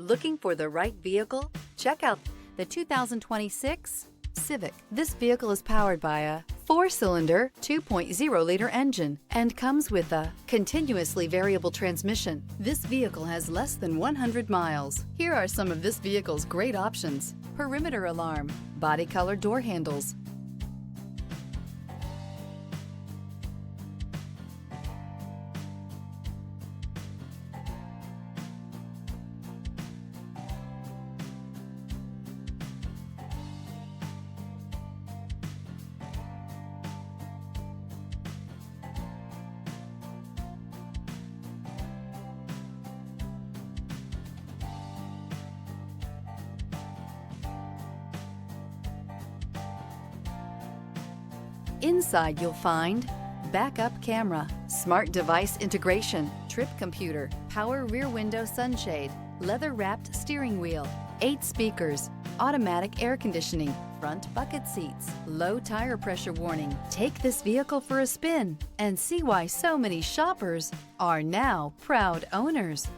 Looking for the right vehicle? Check out the 2026 Civic. This vehicle is powered by a 4-cylinder, 2.0-liter engine and comes with a continuously variable transmission. This vehicle has less than 100 miles. Here are some of this vehicle's great options: perimeter alarm, body color door handles, Inside you'll find backup camera, smart device integration, trip computer, power rear window sunshade, leather-wrapped steering wheel, 8 speakers, automatic air conditioning, front bucket seats, low tire pressure warning. Take this vehicle for a spin and see why so many shoppers are now proud owners.